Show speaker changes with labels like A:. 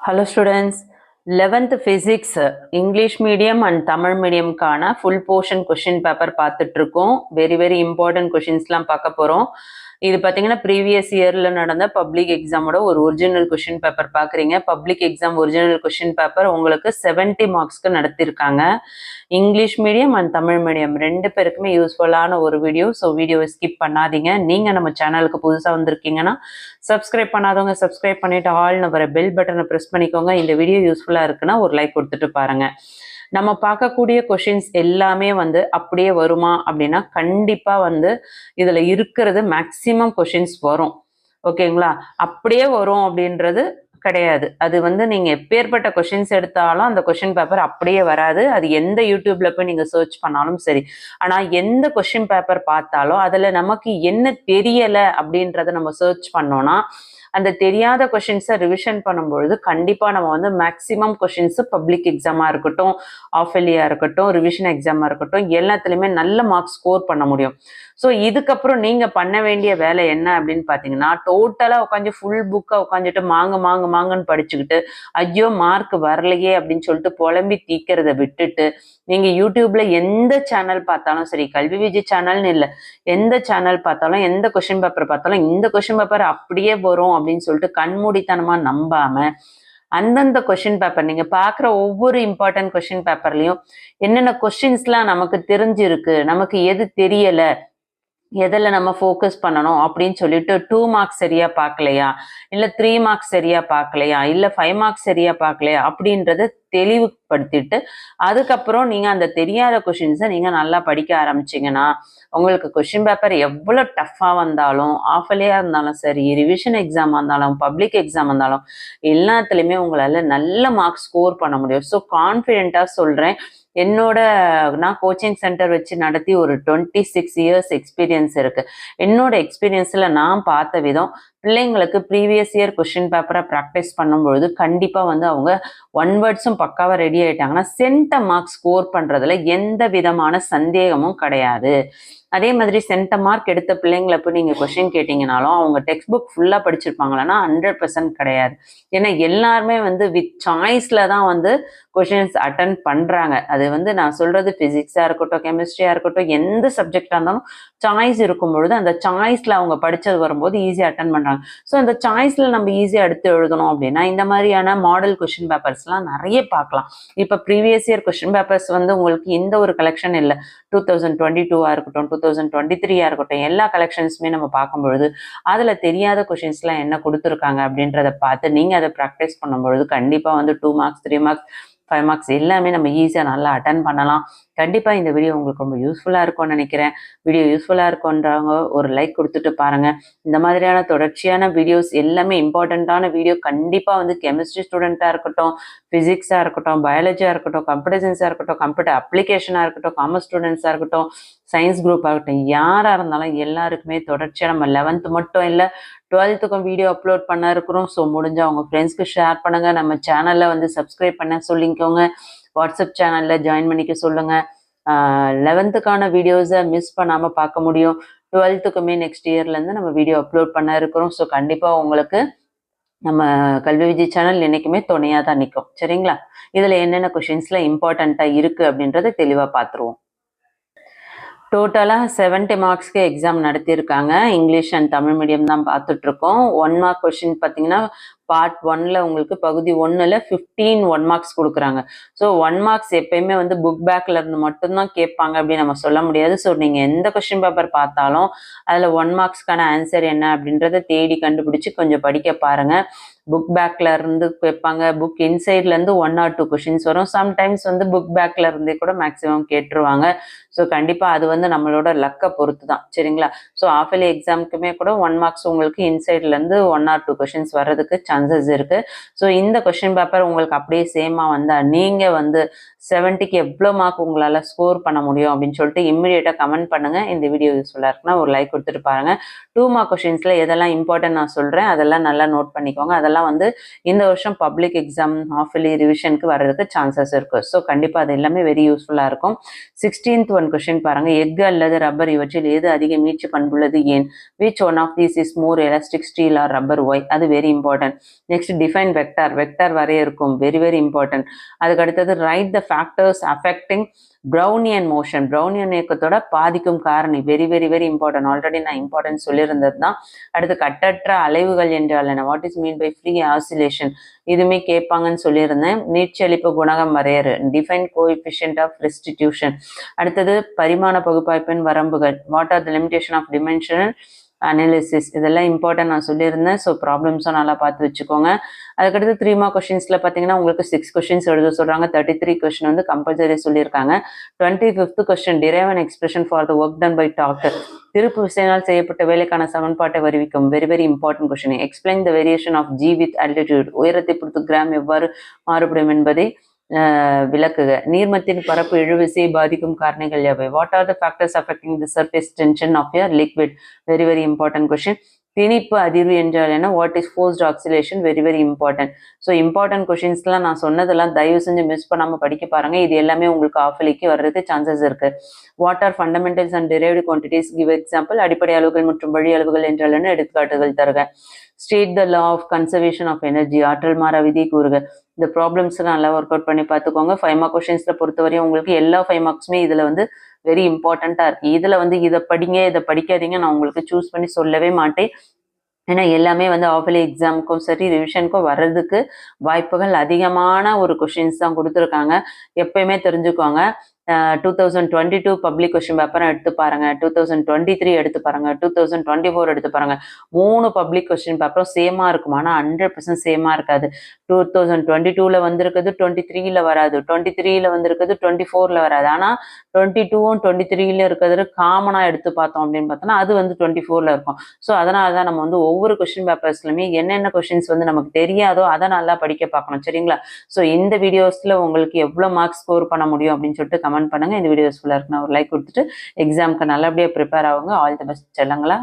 A: Hello students, 11th physics English medium and Tamil medium கான full portion question paper பார்த்துட்டு இருக்கோம். very important questionsலாம் பார்க்க போறோம். இது பார்த்தீங்கன்னா ப்ரீவியஸ் இயர்ல நடந்த பப்ளிக் எக்ஸாமோட ஒரு ஒரிஜினல் கொஷின் பேப்பர் பார்க்குறீங்க. Public exam original question paper உங்களுக்கு 70 மார்க்ஸ்க்கு நடத்திருக்காங்க. English medium and Tamil medium ரெண்டு பேருக்குமே யூஸ்ஃபுல்லான ஒரு வீடியோ. ஸோ வீடியோவை ஸ்கிப் பண்ணாதீங்க. நீங்கள் நம்ம சேனலுக்கு புதுசாக வந்திருக்கீங்கன்னா சப்ஸ்கிரைப் பண்ணாதவங்க சப்ஸ்கிரைப் பண்ணிட்டு ஆல்னு வர பெல் பட்டனை ப்ரெஸ் பண்ணிக்கோங்க. இந்த வீடியோ யூஸ்ஃபுல்லாக இருக்குன்னா ஒரு லைக் கொடுத்துட்டு பாருங்கள். நம்ம பார்க்கக்கூடிய கொஷின்ஸ் எல்லாமே அப்படியே வருமா அப்படின்னா கண்டிப்பாக இதில் இருக்கிறது மேக்சிமம் கொஷின்ஸ் வரும். ஓகேங்களா? அப்படியே வரும் அப்படின்றது கிடையாது. அது நீங்கள் எப்பேற்பட்ட கொஷின்ஸ் எடுத்தாலும் அந்த கொஷின் பேப்பர் அப்படியே வராது. அது எந்த யூடியூப்ல போய் நீங்கள் சர்ச் பண்ணாலும் சரி. ஆனால் எந்த கொஷின் பேப்பர் பார்த்தாலும் அதில் நமக்கு என்ன தெரியலை அப்படின்றத நம்ம சர்ச் பண்ணோம்னா அந்த தெரியாத கொஷின்ஸை ரிவிஷன் பண்ணும்பொழுது கண்டிப்பாக நம்ம மேக்ஸிமம் கொஷின்ஸு பப்ளிக் எக்ஸாமாக இருக்கட்டும், ஆஃப் இயர்லியாக இருக்கட்டும், ரிவிஷன் எக்ஸாமாக இருக்கட்டும், எல்லாத்துலேயுமே நல்ல மார்க்ஸ் ஸ்கோர் பண்ண முடியும். ஸோ இதுக்கப்புறம் நீங்கள் பண்ண வேண்டிய வேலை என்ன அப்படின்னு பார்த்தீங்கன்னா, டோட்டலாக உட்காந்து ஃபுல் புக்காக உட்காந்துட்டு மாங்குன்னு படிச்சுக்கிட்டு ஐயோ மார்க் வரலையே அப்படின்னு சொல்லிட்டு புலம்பி தீக்கிறத விட்டுட்டு நீங்கள் யூடியூப்ல எந்த சேனல் பார்த்தாலும் சரி, கல்வி விஜய் சேனல்னு இல்லை, எந்த சேனல் பார்த்தாலும் எந்த கொஷின் பேப்பர் பார்த்தாலும் இந்த கொஷின் பேப்பர் அப்படியே வரும் அப்படின்னு சொல்லிட்டு கண்மூடித்தனமா நம்பாம அந்தந்த கொஷின் பேப்பர் நீங்க பார்க்குற ஒவ்வொரு இம்பார்ட்டன்ட் கொஷின் பேப்பர்லயும் என்னென்ன கொஷின்ஸ்லாம் நமக்கு தெரிஞ்சிருக்கு, நமக்கு எது தெரியல, எதில் நம்ம ஃபோக்கஸ் பண்ணணும் அப்படின்னு சொல்லிட்டு 2 மார்க்ஸ் சரியா பார்க்கலையா, இல்லை 3 மார்க்ஸ் சரியா பார்க்கலையா, இல்லை 5 மார்க்ஸ் சரியா பார்க்கலையா அப்படின்றத தெளிவுபடுத்திட்டு அதுக்கப்புறம் நீங்க அந்த தெரியாத கொஷின்ஸை நீங்க நல்லா படிக்க ஆரம்பிச்சிங்கன்னா உங்களுக்கு கொஷின் பேப்பர் எவ்வளோ டஃப்பாக வந்தாலும், ஆஃப் இயர்லியாக இருந்தாலும் சரி, ரிவிஷன் எக்ஸாம் இருந்தாலும், பப்ளிக் எக்ஸாம் இருந்தாலும் எல்லாத்துலேயுமே உங்களால் நல்ல மார்க்ஸ் ஸ்கோர் பண்ண முடியும். ஸோ கான்ஃபிடென்ட்டாக சொல்கிறேன். நான் கோச்சிங் சென்டர் வச்சு நடத்தி ஒரு 26 இயர்ஸ் எக்ஸ்பீரியன்ஸ் இருக்கு. என்னோட எக்ஸ்பீரியன்ஸில் நான் பார்த்த விதம், பிள்ளைங்களுக்கு ப்ரீவியஸ் இயர் கொஷின் பேப்பரை ப்ராக்டிஸ் பண்ணும்பொழுது கண்டிப்பாக அவங்க 1 வேர்ட்ஸும் பக்காவாக ரெடி ஆயிட்டாங்கன்னா சென்ட மார்க் ஸ்கோர் பண்ணுறதுல எந்த விதமான சந்தேகமும் கிடையாது. அதே மாதிரி சென்ட மார்க் எடுத்த பிள்ளைங்களை போய் நீங்கள் கொஷின் கேட்டிங்கனாலும் அவங்க டெக்ஸ்ட் புக் ஃபுல்லாக படிச்சிருப்பாங்களான்னா 100% கிடையாது. ஏன்னா எல்லாருமே வித் சாய்ஸில் தான் கொஷின்ஸ் அட்டன் பண்ணுறாங்க. அது நான் சொல்கிறது ஃபிசிக்ஸாக இருக்கட்டும், கெமிஸ்ட்ரியாக இருக்கட்டும், எந்த சப்ஜெக்டாக இருந்தாலும் சாய்ஸ் இருக்கும் பொழுது அந்த சாய்ஸில் அவங்க படித்தது வரும்போது ஈஸியாக அட்டன் பண்ணுறாங்க. ஸோ அந்த சாய்ஸில் நம்ம ஈஸியாக எடுத்து எழுதணும் அப்படின்னா இந்த மாதிரியான மாடல் கொஷின் பேப்பர்ஸ்லாம் நிறைய பார்க்கலாம். இப்போ ப்ரீவியஸ் இயர் கொஷின் பேப்பர்ஸ் உங்களுக்கு இந்த ஒரு கலெக்ஷன் இல்லை, 2022 இருக்கட்டும், 2023 இருக்கட்டும், எல்லா கலெக்ஷன்ஸுமே நம்ம பார்க்கும்பொழுது அதில் தெரியாத கொஷின்ஸ்லாம் என்ன கொடுத்துருக்காங்க அப்படின்றத பார்த்து நீங்கள் அதை ப்ராக்டிஸ் பண்ணும்பொழுது கண்டிப்பாக 2 மார்க்ஸ், 3 மார்க்ஸ், 5 மார்க்ஸ் எல்லாமே நம்ம ஈஸியாக நல்லா அட்டன் பண்ணலாம். கண்டிப்பாக இந்த வீடியோ உங்களுக்கு ரொம்ப யூஸ்ஃபுல்லாக இருக்கும்னு நினைக்கிறேன். வீடியோ யூஸ்ஃபுல்லாக இருக்குன்றவங்க ஒரு லைக் கொடுத்துட்டு பாருங்கள். இந்த மாதிரியான தொடர்ச்சியான வீடியோஸ் எல்லாமே இம்பார்ட்டண்ட்டான வீடியோ கண்டிப்பாக கெமிஸ்ட்ரி ஸ்டூடெண்ட்டாக இருக்கட்டும், ஃபிசிக்ஸாக இருக்கட்டும், பயாலஜியாக இருக்கட்டும், கம்ப்யூட்டர் சயின்ஸாக இருக்கட்டும், கம்ப்யூட்டர் அப்ளிகேஷனாக இருக்கட்டும், காமர்ஸ் ஸ்டூடெண்ட்ஸாக இருக்கட்டும், சயின்ஸ் குரூப்பாக இருக்கட்டும், யாராக இருந்தாலும் எல்லாருக்குமே தொடர்ச்சியாக நம்ம 11th மட்டும் இல்லை 12th வீடியோ அப்லோட் பண்ண இருக்கிறோம். ஸோ முடிஞ்சால் உங்கள் ஃப்ரெண்ட்ஸ்க்கு ஷேர் பண்ணுங்கள். நம்ம சேனலில் சப்ஸ்கிரைப் பண்ண சொல்லிக்கோங்க. வாட்ஸ்அப் சேனலில் ஜாயின் பண்ணிக்க சொல்லுங்கள். 11th வீடியோஸை மிஸ் பண்ணாமல் பார்க்க முடியும். 12th நெக்ஸ்ட் இயர்லேருந்து நம்ம வீடியோ அப்லோட் பண்ண இருக்கிறோம். ஸோ கண்டிப்பாக உங்களுக்கு நம்ம கல்வி விஜய் சேனல் என்றைக்குமே துணையாக தான் நிற்கும். சரிங்களா? இதில் என்னென்ன கொஷின்ஸில் இம்பார்ட்டண்ட்டாக இருக்குது அப்படின்றத தெளிவாக பார்த்துருவோம். டோட்டலாக 70 மார்க்ஸ்க்கு எக்ஸாம் நடத்தியிருக்காங்க. இங்கிலீஷ் அண்ட் தமிழ் மீடியம் தான் பார்த்துட்ருக்கோம். 1 மார்க் கொஷின் பார்த்தீங்கன்னா பார்ட் 1ல் உங்களுக்கு பகுதி 1ல் 15 1 மார்க்ஸ் கொடுக்குறாங்க. ஸோ 1 மார்க்ஸ் எப்பயுமே புக் பேக்கில் இருந்து மட்டும்தான் கேட்பாங்க அப்படின்னு நம்ம சொல்ல முடியாது. ஸோ நீங்கள் எந்த கொஷின் பேப்பர் பார்த்தாலும் அதில் 1 மார்க்ஸ்க்கான ஆன்சர் என்ன அப்படின்றத தேடி கண்டுபிடிச்சி கொஞ்சம் படிக்க பாருங்கள். புக் பேக்கில் இருந்து கேட்பாங்க, புக் இன்சைட்லேருந்து 1 or 2 கொஷின்ஸ் வரும். சம்டைம்ஸ் புக் பேக்கில் இருந்தே கூட மேக்ஸிமம் கேட்டுருவாங்க. ஸோ கண்டிப்பாக அது நம்மளோட லக்கை பொறுத்து தான். சரிங்களா? ஸோ ஆஃப் இயர்லி எக்ஸாமுக்குமே கூட 1 மார்க்ஸ் உங்களுக்கு இன்சைட்லேருந்து 1 or 2 கொஷின்ஸ் வர்றதுக்கு சான்சஸ் இருக்குது. ஸோ இந்த கொஷின் பேப்பர் உங்களுக்கு அப்படியே சேமாக வந்தால் நீங்கள் 70க்கு எவ்வளோ மார்க் உங்களால் ஸ்கோர் பண்ண முடியும் அப்படின்னு சொல்லிட்டு இம்மிடியேட்டாக கமெண்ட் பண்ணுங்கள். இந்த வீடியோ யூஸ்ஃபுல்லாக இருக்குன்னா ஒரு லைக் கொடுத்துட்டு பாருங்கள். 2 மார்க் கொஷின்ஸில் எதெல்லாம் இம்பார்ட்டன்ட் நான் சொல்கிறேன் அதெல்லாம் நல்லா நோட் பண்ணிக்கோங்க. அதெல்லாம் இந்த வருஷம் பப்ளிக் எக்ஸாம் ஆஃப் இயர்லி ரிவிஷனுக்கு வர்றதுக்கு சான்சஸ் இருக்குது. ஸோ கண்டிப்பாக அது எல்லாமே வெரி யூஸ்ஃபுல்லாக இருக்கும். 16th கொஷின் பாருங்கள். எஃகு அல்லது ரப்பர் இவற்றில் எது அதிக மீட்சி பண்புள்ளது ஏன்? Which one of these is more elastic, steel or rubber? Why? அது very important. Next define vector, vector வரையறுக்கும், வெரி வெரி இம்பார்ட்டன்ட். அதுக்கு அடுத்தது write the factors affecting Brownian motion, Brownian இயக்கத்தோட பாதிக்கும் காரணி, very very very important. Already நான் important சொல்லியிருந்தது தான். அடுத்து கட்டற்ற அலைவுகள் என்றால் என்ன, what is mean by free oscillation, இதுவுமே கேட்பாங்கன்னு சொல்லியிருந்தேன். நீட்சியளிப்பு குணகம் வரையறு, டிஃபைன் கோஎஃபிஷியன்ட் ஆஃப் ரெஸ்டிடியூஷன். அடுத்தது பரிமாண பகுப்பாய்ப்பின் வரம்புகள், what are the limitation of dimensional analysis, இதெல்லாம் இம்பார்ட்டன்ட் நான் சொல்லியிருந்தேன். ஸோ ப்ராப்ளம்ஸும் நல்லா பார்த்து வச்சுக்கோங்க. அதுக்கடுத்து 3 மார்க் கொஷின்ஸில் பார்த்தீங்கன்னா உங்களுக்கு 6 கொஷின்ஸ் எழுத சொல்கிறாங்க. 33 கொஷின் வந்து கம்பல்சரி சொல்லியிருக்காங்க. 25th question derive and expression for the work done by டாக்டர், திருப்பு விசையினால் செய்யப்பட்ட வேலைக்கான சமன்பாட்டை வருவிக்கும், very very important question. Explain the variation of g with altitude, உயரத்தை பொறுத்து கிராம் எவ்வாறு மாறுபடும் என்பதை விளக்குக. நீர்மத்தின் பரப்பு இழுவிசையை பாதிக்கும் காரணிகள் எவை, what are the factors affecting the surface tension of your liquid, very very important question. திணிப்பு அதிர்வு என்றால் என்ன, what is forced oscillation, very very important. So important கொஷின்ஸ்லாம் நான் சொன்னதெல்லாம் தயவு செஞ்சு மிஸ் பண்ணாமல் படிக்க பாருங்க. இது எல்லாமே உங்களுக்கு ஆஃபலிக்கு வர்றதுக்கு சான்சஸ் இருக்கு. What are fundamentals and derived quantities, give example, அடிப்படை அளவுகள் மற்றும் வழி அளவுகள் என்றால் என்ன, எடுத்துக்காட்டுகள் தருக. State the law of conservation of energy, ஆற்றல் மாறா விதி கூறுக. இந்த ப்ராப்ளம்ஸ் நல்லா ஒர்க் அவுட் பண்ணி பார்த்துக்கோங்க. 5 மார்க் கொஷின்ஸில் பொறுத்தவரையும் உங்களுக்கு எல்லா 5 மார்க்ஸுமே இதில் வந்து வெரி இம்பார்ட்டண்ட்டாக இருக்குது. இதில் வந்து இதை படிங்க இதை படிக்காதீங்க நான் உங்களுக்கு சூஸ் பண்ணி சொல்லவே மாட்டேன். ஏன்னா எல்லாமே வந்து ஆஃபலி எக்ஸாமுக்கும் சரி ரிவிஷனுக்கும் வர்றதுக்கு வாய்ப்புகள் அதிகமான ஒரு கொஷின்ஸ் தான் கொடுத்துருக்காங்க. எப்பயுமே தெரிஞ்சுக்கோங்க, 2022 பப்ளிக் கொஸ்டின் பேப்பரும் எடுத்து பாருங்க, 2023 எடுத்து பாருங்க, 2024 எடுத்து பாருங்க. 3 பப்ளிக் கொஸ்டின் பேப்பரும் சேமா இருக்கும். ஆனால் 100% சேமா இருக்காது. 2022ல வந்திருக்குது 23ல வராது, 23ல வந்திருக்குது 24ல வராது. ஆனால் 22ம் 23ல இருக்கிறது காமனாக எடுத்து பார்த்தோம் அப்படின்னு பார்த்தோம்னா அது வந்து 24ல இருக்கும். ஸோ அதனால தான் நம்ம வந்து ஒவ்வொரு கொஸ்டின் பேப்பர்ஸ்லையுமே என்னென்ன கொஸ்டின்ஸ் வந்து நமக்கு தெரியாதோ அதை நல்லா படிக்க பார்க்கணும், சரிங்களா? ஸோ இந்த வீடியோஸில் உங்களுக்கு எவ்வளோ மார்க்ஸ் ஸ்கோர் பண்ண முடியும் அப்படின்னு சொல்லிட்டு கமெண்ட் பண்ணுங்க. இந்த வீடியோ யூஸ்ஃபுல்லாக இருக்குன்னா ஒரு லைக் கொடுத்துட்டு எக்ஸாமுக்கு நல்லபடியாக ப்ரிப்பேர் ஆகுங்க. All the best செல்லங்களா.